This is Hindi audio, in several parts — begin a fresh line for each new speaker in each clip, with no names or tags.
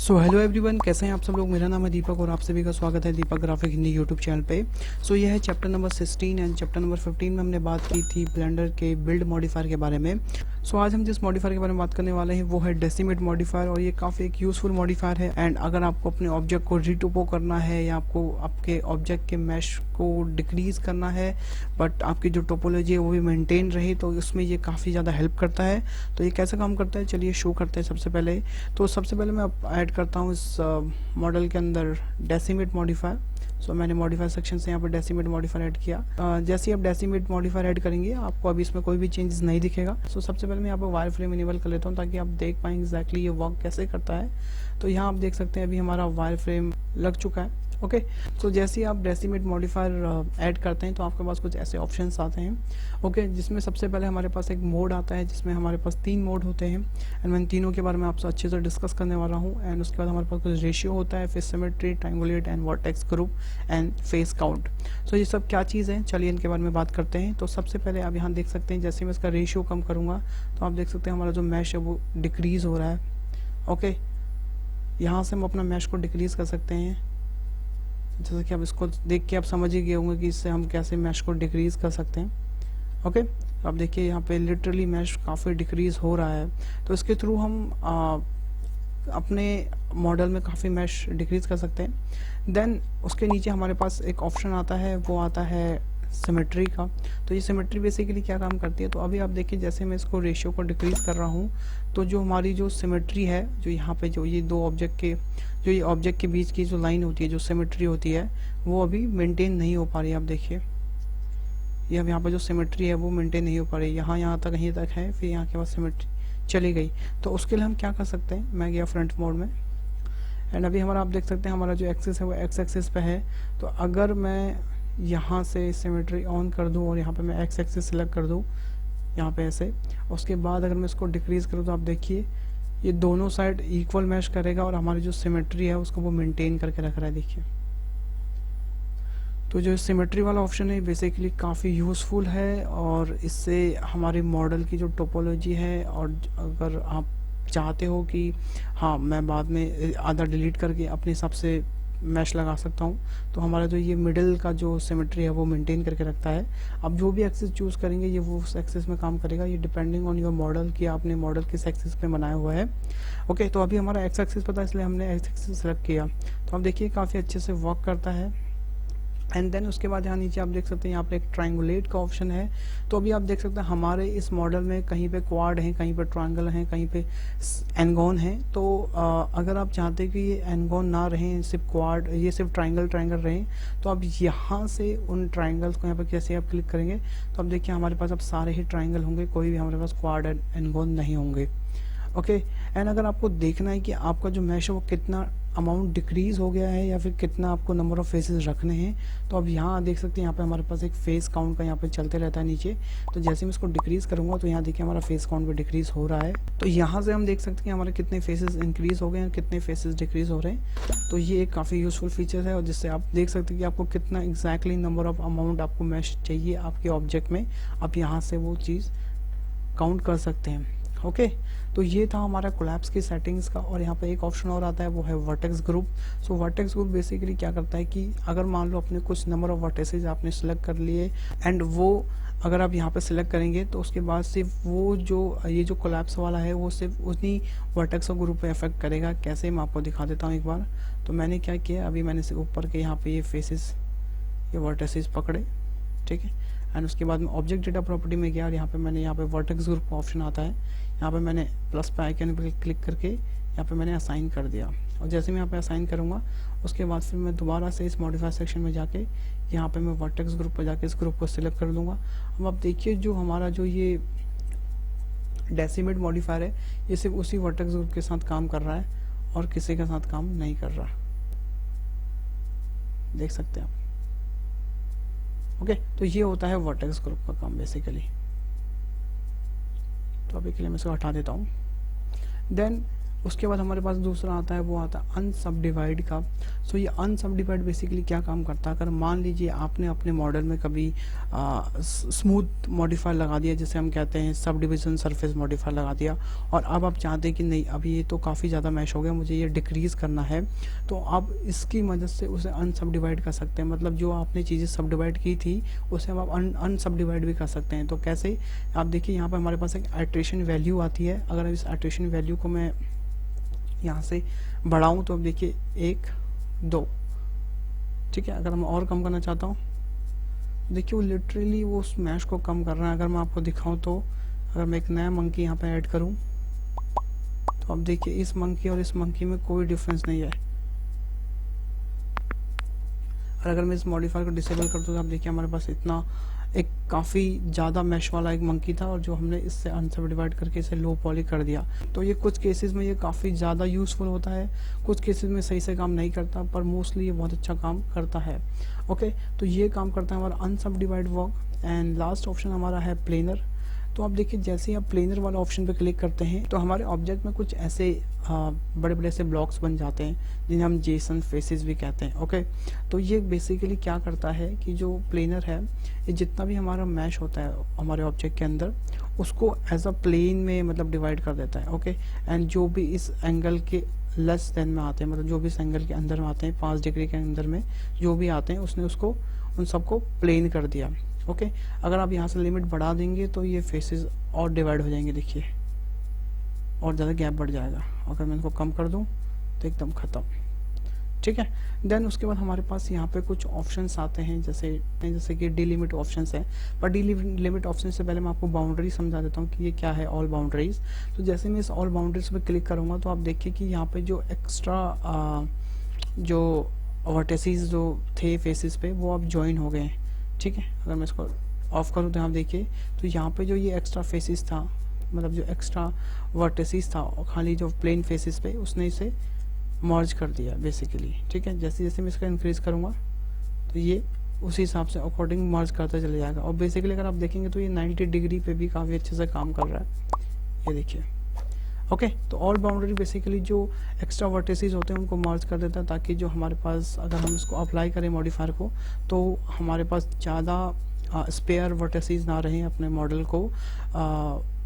सो हेलो एवरीवन, कैसे हैं आप सब लोग। मेरा नाम है दीपक और आप सभी का स्वागत है दीपक ग्राफिक हिंदी यूट्यूब चैनल पे। सो यह है chapter number 16 and chapter number 15 में हमने बात की थी ब्लेंडर के बिल्ड मॉडिफायर के बारे में। सो आज हम जिस मॉडिफायर के बारे में बात करने वाले हैं वो है डेसिमेट मॉडिफायर, और ये काफ़ी एक यूज़फुल मॉडिफायर है। एंड अगर आपको अपने ऑब्जेक्ट को रीटोपो करना है या आपको आपके ऑब्जेक्ट के मैश को डिक्रीज़ करना है बट आपकी जो टोपोलॉजी है वो भी मेंटेन रहे, तो उसमें ये काफ़ी ज़्यादा हेल्प करता है। तो ये कैसे काम करता है चलिए शो करते हैं। सबसे पहले मैं ऐड करता हूँ इस मॉडल के अंदर डेसिमेट मॉडिफायर। सो मैंने मॉडिफायर सेक्शन से यहाँ पर डेसिमेट मॉडिफायर ऐड किया। जैसे ही आप डेसिमेट मॉडिफायर ऐड करेंगे आपको अभी इसमें कोई भी चेंजेस नहीं दिखेगा। सो सबसे पहले मैं यहाँ पर वायर फ्रेम इनेबल कर लेता हूँ ताकि आप देख पाएंगे एग्जैक्टली ये वर्क कैसे करता है। तो यहाँ आप देख सकते हैं अभी हमारा वायर फ्रेम लग चुका है। ओके, सो जैसे ही आप डेसिमेट मॉडिफायर ऐड करते हैं तो आपके पास कुछ ऐसे ऑप्शंस आते हैं। ओके, जिसमें सबसे पहले हमारे पास एक मोड आता है जिसमें हमारे पास 3 मोड होते हैं एंड मैं तीनों के बारे में आपसे अच्छे से डिस्कस करने वाला हूँ। एंड उसके बाद हमारे पास कुछ रेशियो होता है, face symmetry, triangulate and vertex group and face count. So ये सब क्या चीज़ है, चलिए इनके बारे में बात करते हैं। तो सबसे पहले आप यहाँ देख सकते हैं जैसे मैं इसका रेशियो कम करूँगा तो आप देख सकते हैं हमारा जो मैश है वो डिक्रीज़ हो रहा है। ओके, यहाँ से हम अपना मैश को डिक्रीज़ कर सकते हैं। जैसे कि आप इसको देख के आप समझ ही गए होंगे कि इससे हम कैसे मैश को डिक्रीज़ कर सकते हैं। ओके, तो आप देखिए यहाँ पे लिटरली मैश काफ़ी डिक्रीज़ हो रहा है। तो इसके थ्रू हम अपने मॉडल में काफ़ी मैश डिक्रीज़ कर सकते हैं। देन उसके नीचे हमारे पास एक ऑप्शन आता है, वो आता है सिमेट्री का। तो ये सिमेट्री बेसिकली क्या काम करती है, तो अभी आप देखिए जैसे मैं इसको रेशियो को डिक्रीज़ कर रहा हूँ तो जो हमारी जो सिमेट्री है, जो यहाँ पे जो ये दो ऑब्जेक्ट के जो ये ऑब्जेक्ट के बीच की जो लाइन होती है, जो सिमेट्री होती है, वो अभी मेंटेन नहीं हो पा रही है। आप देखिए ये अब यहाँ पर जो सिमेट्री है वो मेंटेन नहीं हो पा रही, यहाँ तक यहीं तक है, फिर यहाँ के बाद सिमेट्री चली गई। तो उसके लिए हम क्या कर सकते हैं, मैं गया फ्रंट मोड में एंड अभी हमारा आप देख सकते हैं हमारा जो एक्सिस है वो एक्स एक्सिस पे है। तो अगर मैं यहाँ से सिमेट्री ऑन कर दूँ और यहाँ पे मैं एक्स एक्सिस सेलेक्ट कर दूँ यहाँ पे ऐसे, उसके बाद अगर मैं इसको डिक्रीज़ करूँ तो आप देखिए ये दोनों साइड इक्वल मैश करेगा और हमारी जो सिमेट्री है उसको वो मेंटेन करके रख रहा है। देखिए तो जो सिमेट्री वाला ऑप्शन है बेसिकली काफ़ी यूज़फुल है और इससे हमारे मॉडल की जो टोपोलॉजी है, और अगर आप चाहते हो कि हाँ मैं बाद में आधा डिलीट करके अपने हिसाब से मैश लगा सकता हूँ, तो हमारा जो ये मिडिल का जो सिमेट्री है वो मेंटेन करके रखता है। अब जो भी एक्सिस चूज़ करेंगे ये वो उस एक्सिस में काम करेगा, ये डिपेंडिंग ऑन योर मॉडल कि आपने मॉडल किस एक्सिस पे बनाया हुआ है। ओके, तो अभी हमारा एक्स एक्सिस पता है इसलिए हमने एक्स एक्सिस सेलेक्ट किया। तो आप देखिए काफ़ी अच्छे से वर्क करता है। एंड देन उसके बाद यहाँ नीचे आप देख सकते हैं यहाँ पे एक ट्रायंगुलेट का ऑप्शन है। तो अभी आप देख सकते हैं हमारे इस मॉडल में कहीं पे क्वाड है, कहीं पे ट्रायंगल है, कहीं पे एनगोन है। तो अगर आप चाहते हैं कि ये एनगोन ना रहें, सिर्फ क्वाड, ये सिर्फ ट्रायंगल रहें, तो आप यहाँ से उन ट्रायंगल्स को यहाँ पर कैसे आप क्लिक करेंगे तो अब देखिए हमारे पास अब सारे ही ट्रायंगल होंगे, कोई भी हमारे पास क्वाड एनगोन नहीं होंगे। ओके, एंड अगर आपको देखना है कि आपका जो मैश है वो कितना अमाउंट डिक्रीज़ हो गया है या फिर कितना आपको नंबर ऑफ़ फेसेस रखने हैं, तो अब यहाँ देख सकते हैं यहाँ पे हमारे पास एक फेस काउंट का यहाँ पे चलते रहता है नीचे। तो जैसे मैं इसको डिक्रीज़ करूँगा तो यहाँ देखिए हमारा फेस काउंट भी डिक्रीज़ हो रहा है। तो यहाँ से हम देख सकते हैं कि हमारे कितने फेसेस इंक्रीज़ हो गए हैं, कितने फेसेस डिक्रीज़ हो रहे हैं। तो ये एक काफ़ी यूज़फुल फीचर है और जिससे आप देख सकते हैं कि आपको कितना एग्जैक्टली नंबर ऑफ़ अमाउंट आपको मैश चाहिए आपके ऑब्जेक्ट में, आप यहाँ से वो चीज़ काउंट कर सकते हैं। ओके, तो ये था हमारा कोलैप्स की सेटिंग्स का। और यहाँ पे एक ऑप्शन और आता है वो है वर्टेक्स ग्रुप। सो वर्टेक्स ग्रुप बेसिकली क्या करता है कि अगर मान लो अपने कुछ नंबर ऑफ वर्टेसेस आपने सेलेक्ट कर लिए एंड वो अगर आप यहाँ पे सिलेक्ट करेंगे तो उसके बाद सिर्फ वो जो ये जो कोलैप्स वाला है वो सिर्फ उन्हीं वर्टेक्स ग्रुप पे अफेक्ट करेगा। कैसे मैं आपको दिखा देता हूँ एक बार। तो मैंने क्या किया, अभी मैंने से ऊपर के यहाँ पे ये फेसेस ये वर्टेसेस पकड़े, ठीक है। एंड उसके बाद में ऑब्जेक्ट डेटा प्रॉपर्टी में गया और यहाँ पे वर्टेक्स ग्रुप का ऑप्शन आता है। यहाँ पे मैंने प्लस पे आइकन पे क्लिक करके यहाँ पे मैंने असाइन कर दिया। और जैसे मैं यहाँ पे असाइन करूँगा उसके बाद फिर मैं दोबारा से इस मॉडिफायर सेक्शन में जाके यहाँ पे मैं वर्टेक्स ग्रुप पर जाके इस ग्रुप को सिलेक्ट कर दूँगा। अब आप देखिए जो हमारा जो ये डेसिमेट मॉडिफायर है ये सिर्फ उसी वर्टेक्स ग्रुप के साथ काम कर रहा है और किसी के साथ काम नहीं कर रहा, देख सकते हैं आप। ओके, तो ये होता है वर्टेक्स ग्रुप का काम बेसिकली। तो अभी के लिए मैं इसको हटा देता हूँ। देन उसके बाद हमारे पास दूसरा आता है, वो आता है अनसबडिवाइड का। सो ये अनसबडिवाइड बेसिकली क्या काम करता है, अगर मान लीजिए आपने अपने मॉडल में कभी स्मूथ मॉडिफायर लगा दिया, जैसे हम कहते हैं सब डिविजन सरफेस मॉडिफायर लगा दिया, और अब आप चाहते हैं कि नहीं अभी ये तो काफ़ी ज़्यादा मैश हो गया, मुझे ये डिक्रीज़ करना है, तो आप इसकी मदद से उसे अनसबडिवाइड कर सकते हैं। मतलब जो आपने चीज़ें सबडिवाइड की थी उसे अब आप अनसबडिवाइड भी कर सकते हैं। तो कैसे, आप देखिए यहाँ पर हमारे पास एक एट्रेशन वैल्यू आती है। अगर इस एट्रेशन वैल्यू को मैं यहाँ से बढ़ाऊँ तो अब देखिए 1 2, ठीक है। अगर मैं और कम करना चाहता हूँ, देखिए वो लिटरली वो स्मैश को कम कर रहा है। अगर मैं आपको दिखाऊं तो अगर मैं एक नया मंकी यहाँ पे ऐड करूँ तो अब देखिए इस मंकी और इस मंकी में कोई डिफरेंस नहीं है। और अगर मैं इस मॉडिफायर को डिसेबल कर दूँ तो आप देखिए हमारे पास इतना एक काफ़ी ज़्यादा मैश वाला एक मंकी था, और जो हमने इससे अनसबडिवाइड करके इसे लो पॉली कर दिया। तो ये कुछ केसेस में ये काफ़ी ज़्यादा यूज़फुल होता है, कुछ केसेस में सही से काम नहीं करता, पर मोस्टली ये बहुत अच्छा काम करता है। ओके, तो ये काम करता है हमारा अनसबडिवाइड वर्क। एंड लास्ट ऑप्शन हमारा है प्लेनर। तो आप देखिए जैसे ही आप प्लेनर वाला ऑप्शन पे क्लिक करते हैं तो हमारे ऑब्जेक्ट में कुछ ऐसे बड़े बड़े से ब्लॉक्स बन जाते हैं जिन्हें हम जेसन फेसेस भी कहते हैं। ओके, तो ये बेसिकली क्या करता है कि जो प्लेनर है ये जितना भी हमारा मैश होता है हमारे ऑब्जेक्ट के अंदर उसको एज अ प्लेन में मतलब डिवाइड कर देता है। ओके, एंड जो भी इस एंगल के लेस देन में आते हैं, मतलब जो भी इस एंगल के अंदर में आते हैं 5 डिग्री के अंदर में जो भी आते हैं उसने उसको उन सबको प्लेन कर दिया। ओके, अगर आप यहाँ से लिमिट बढ़ा देंगे तो ये फेसेस और डिवाइड हो जाएंगे, देखिए और ज़्यादा गैप बढ़ जाएगा। अगर मैं इनको कम कर दूँ तो एकदम ख़त्म, ठीक है। देन उसके बाद हमारे पास यहाँ पे कुछ ऑप्शंस आते हैं, जैसे कि डिलिमिट ऑप्शंस है। पर डिलिमिट ऑप्शन से पहले मैं आपको बाउंड्री समझा देता हूँ कि ये क्या है ऑल बाउंड्रीज। तो जैसे मैं इस ऑल बाउंड्रीज पे क्लिक करूँगा तो आप देखिए कि यहाँ पे जो एक्स्ट्रा जो वर्टिसेस जो थे फेसेस पे वो अब ज्वाइन हो गए हैं, ठीक है। अगर मैं इसको ऑफ करूँ तो आप देखिए तो यहाँ पे जो ये एक्स्ट्रा फेसेस था, मतलब जो एक्स्ट्रा वर्टिसेस था और खाली जो प्लेन फेसेस पे उसने इसे मर्ज कर दिया बेसिकली, ठीक है। जैसे जैसे मैं इसका इंक्रीज करूँगा तो ये उसी हिसाब से अकॉर्डिंग मर्ज करता चले जाएगा। और बेसिकली अगर आप देखेंगे तो ये 90 डिग्री पे भी काफ़ी अच्छे से काम कर रहा है, ये देखिए। ओके, तो ऑल बाउंड्री बेसिकली जो एक्स्ट्रा वर्टिसेस होते हैं उनको मर्ज कर देता है, ताकि जो हमारे पास अगर हम इसको अप्लाई करें मॉडिफायर को तो हमारे पास ज़्यादा स्पेयर वर्टिसेस ना रहें अपने मॉडल को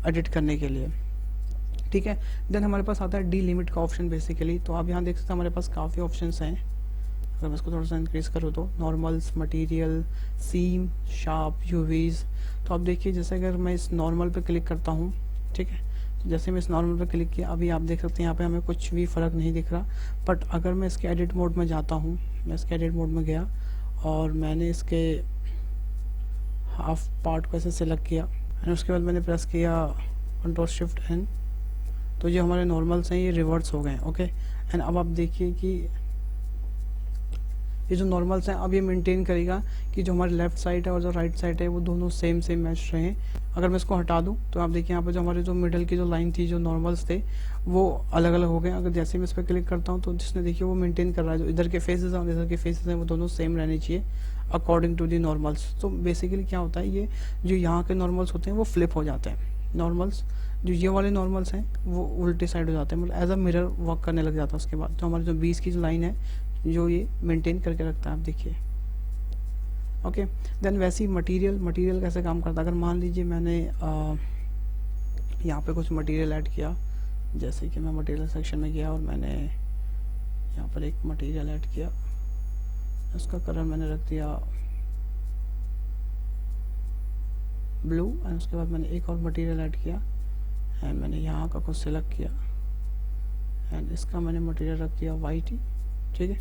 एडिट करने के लिए, ठीक है। देन हमारे पास आता है डी लिमिट का ऑप्शन बेसिकली। तो आप यहाँ देख सकते हैं हमारे पास काफ़ी ऑप्शंस हैं। अगर मैं इसको थोड़ा सा इंक्रीज करूँ तो नॉर्मल्स, मटेरियल, सीम, शार्प, यूवीज। तो आप देखिए जैसे अगर मैं इस नॉर्मल पे क्लिक करता हूँ, ठीक है, जैसे मैं इस नॉर्मल पे क्लिक किया अभी आप देख सकते हैं यहाँ पे हमें कुछ भी फ़र्क नहीं दिख रहा। बट अगर मैं इसके एडिट मोड में जाता हूँ, मैं इसके एडिट मोड में गया और मैंने इसके हाफ पार्ट को ऐसे सिलेक्ट किया एंड उसके बाद मैंने प्रेस किया कंट्रोल शिफ्ट एन, तो जो हमारे नॉर्मल्स हैं ये रिवर्स हो गए। ओके, एंड अब आप देखिए कि ये जो नॉर्मल्स हैं अब ये मेंटेन करेगा कि जो हमारी लेफ्ट साइड है और जो राइट साइड है वो दोनों सेम मैच रहें। अगर मैं इसको हटा दूं तो आप देखिए यहाँ पर जो हमारे जो मिडल की जो लाइन थी, जो नॉर्मल्स थे वो अलग अलग हो गए। अगर जैसे मैं इस पर क्लिक करता हूँ तो जिसने देखिए वो मेंटेन कर रहा है, जो इधर के फेसेस हैं और इधर के फेसेस हैं वो दोनों सेम रहने चाहिए अकॉर्डिंग टू दी नॉर्मल्स। तो बेसिकली क्या होता है, ये जो यहाँ के नॉर्मल्स होते हैं वो फ्लिप हो जाते हैं, नॉर्मल्स जो ये वाले नॉर्मल्स हैं वो उल्टे साइड हो जाते हैं, मतलब एज अ मिरर वर्क करने लग जाता है। उसके बाद तो हमारी जो 20 की जो लाइन है जो ये मेंटेन करके रखता है, आप देखिए। ओके, देन वैसे ही मटेरियल कैसे काम करता है। अगर मान लीजिए मैंने यहाँ पे कुछ मटेरियल ऐड किया, जैसे कि मैं मटेरियल सेक्शन में गया और मैंने यहाँ पर एक मटेरियल ऐड किया, उसका कलर मैंने रख दिया ब्लू एंड उसके बाद मैंने एक और मटेरियल ऐड किया एंड मैंने यहाँ का कुछ सिलेक्ट किया एंड इसका मैंने मटेरियल रख दिया वाइट ही, ठीक है,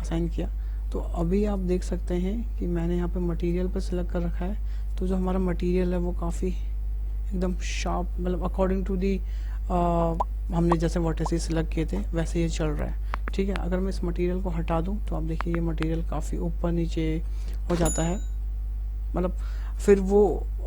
असाइन किया। तो अभी आप देख सकते हैं कि मैंने यहाँ पे मटेरियल पर सिलेक्ट कर रखा है, तो जो हमारा मटेरियल है वो काफ़ी एकदम शार्प, मतलब अकॉर्डिंग टू दी हमने जैसे वर्टिसेस सिलेक्ट किए थे वैसे ये चल रहा है, ठीक है। अगर मैं इस मटेरियल को हटा दूँ तो आप देखिए ये मटेरियल काफ़ी ऊपर नीचे हो जाता है, मतलब फिर वो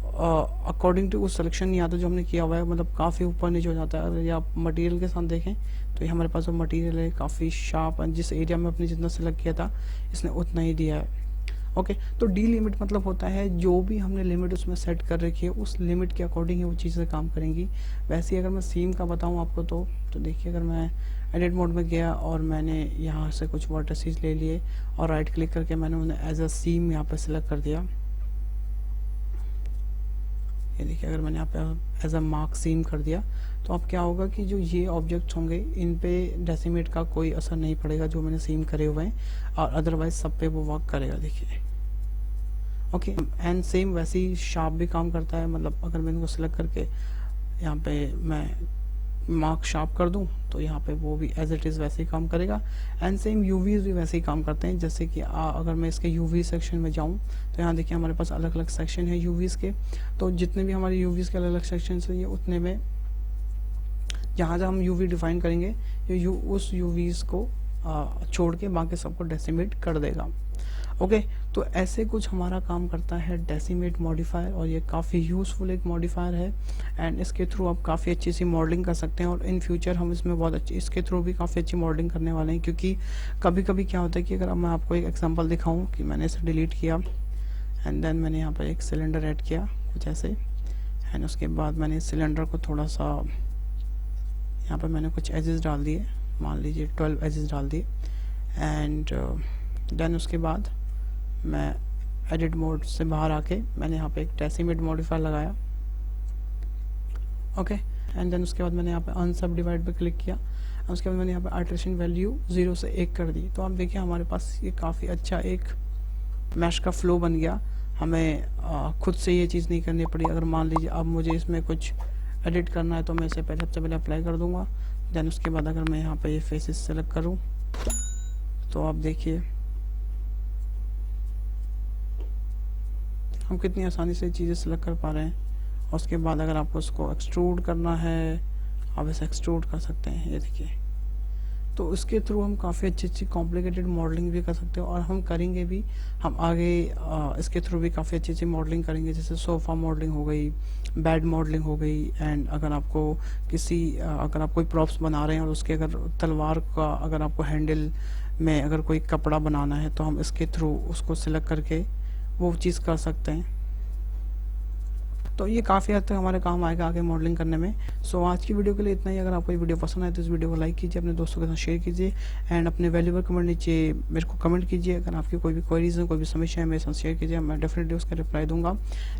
अकॉर्डिंग टू उस सिलेक्शन नहीं आता जो हमने किया हुआ है, मतलब काफ़ी ऊपर नीचे हो जाता है। अगर ये आप मटेरियल के साथ देखें तो ये हमारे पास जो मटेरियल है काफ़ी शार्प, जिस एरिया में अपने जितना सिलेक्ट किया था इसने उतना ही दिया है। ओके, तो डी लिमिट मतलब होता है जो भी हमने लिमिट उसमें सेट कर रखी है उस लिमिट के अकॉर्डिंग ही वो चीज़ें काम करेंगी। वैसे ही अगर मैं सीम का बताऊँ आपको तो देखिए, अगर मैं एडिट मोड में गया और मैंने यहाँ से कुछ वर्टिसेस ले लिए और राइट क्लिक करके मैंने उन्हें एज अ सीम यहाँ पे सिलेक्ट कर दिया। ये देखिए, अगर मैंने यहाँ पे एज अ मार्क सीम कर दिया तो अब क्या होगा कि जो ये ऑब्जेक्ट्स होंगे इन पे डेसिमेट का कोई असर नहीं पड़ेगा जो मैंने सीम करे हुए हैं, और अदरवाइज सब पे वो वर्क करेगा। देखिए, ओके, एंड सेम वैसे ही शार्प भी काम करता है। मतलब अगर मैं इनको सिलेक्ट करके यहाँ पे मैं मार्क शार्प कर दूं तो यहाँ पे वो भी एज इट इज़ वैसे ही काम करेगा। एंड सेम यूवीज भी वैसे ही काम करते हैं। जैसे कि अगर मैं इसके यूवी सेक्शन में जाऊँ तो यहाँ देखिए हमारे पास अलग अलग सेक्शन है यूवीज के। तो जितने भी हमारे यूवीज के अलग अलग सेक्शन है, ये उतने में जहाँ जहाँ हम यूवी डिफाइन करेंगे ये उस यूवीज को छोड़ के बाकी सबको डेसिमेट कर देगा। ओके, तो ऐसे कुछ हमारा काम करता है डेसिमेट मॉडिफायर, और ये काफ़ी यूज़फुल एक मॉडिफायर है। एंड इसके थ्रू आप काफ़ी अच्छी सी मॉडलिंग कर सकते हैं, और इन फ्यूचर हम इसमें बहुत अच्छी इसके थ्रू भी काफ़ी अच्छी मॉडलिंग करने वाले हैं। क्योंकि कभी कभी क्या होता है कि अगर मैं आपको एक एग्जांपल दिखाऊं कि मैंने इसे डिलीट किया एंड देन मैंने यहाँ पर एक सिलेंडर ऐड किया कुछ ऐसे, एंड उसके बाद मैंने इस सिलेंडर को थोड़ा सा यहाँ पर मैंने कुछ एजेस डाल दिए, मान लीजिए 12 एजेस डाल दिए। एंड देन उसके बाद मैं एडिट मोड से बाहर आके मैंने यहाँ पे एक डेसिमेट मॉडिफायर लगाया। ओके, एंड देन उसके बाद मैंने यहाँ पे अनसब डिवाइड पे क्लिक किया। उसके बाद मैंने यहाँ पे अल्ट्रेशन वैल्यू 0 से 1 कर दी। तो आप देखिए हमारे पास ये काफ़ी अच्छा एक मैश का फ्लो बन गया। हमें खुद से ये चीज़ नहीं करनी पड़ी। अगर मान लीजिए अब मुझे इसमें कुछ एडिट करना है तो मैं इसे सबसे पहले अप्लाई कर दूंगा। देन उसके बाद अगर मैं यहाँ पे ये फेसेस सेलेक्ट करूँ तो आप देखिए हम कितनी आसानी से चीज़ें सेलेक्ट कर पा रहे हैं। और उसके बाद अगर आपको उसको एक्सट्रूड करना है आप इसे एक्सट्रूड कर सकते हैं। ये देखिए, तो इसके थ्रू हम काफ़ी अच्छी कॉम्प्लिकेटेड मॉडलिंग भी कर सकते हैं, और हम करेंगे भी। हम आगे इसके थ्रू भी काफ़ी अच्छी मॉडलिंग करेंगे, जैसे सोफ़ा मॉडलिंग हो गई, बेड मॉडलिंग हो गई। एंड अगर आपको अगर आप कोई प्रॉप्स बना रहे हैं और उसके अगर तलवार का अगर आपको हैंडल में अगर कोई कपड़ा बनाना है तो हम इसके थ्रू उसको सिलेक्ट करके वो चीज़ कर सकते हैं। तो ये काफ़ी हद तक हमारे काम आएगा आगे मॉडलिंग करने में। सो आज की वीडियो के लिए इतना ही। अगर आपको ये वीडियो पसंद आए तो इस वीडियो को लाइक कीजिए, अपने दोस्तों के साथ शेयर कीजिए, एंड अपने वैल्यूएबल कमेंट नीचे मेरे को कमेंट कीजिए। अगर आपकी कोई भी क्वेरीज है, कोई भी समस्या है, मेरे साथ शेयर कीजिए, मैं डेफिनेटली उसका रिप्लाई दूंगा।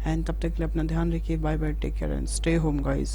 एंड तब तक के लिए अपना ध्यान रखिए। Bye bye, take care and stay home guys.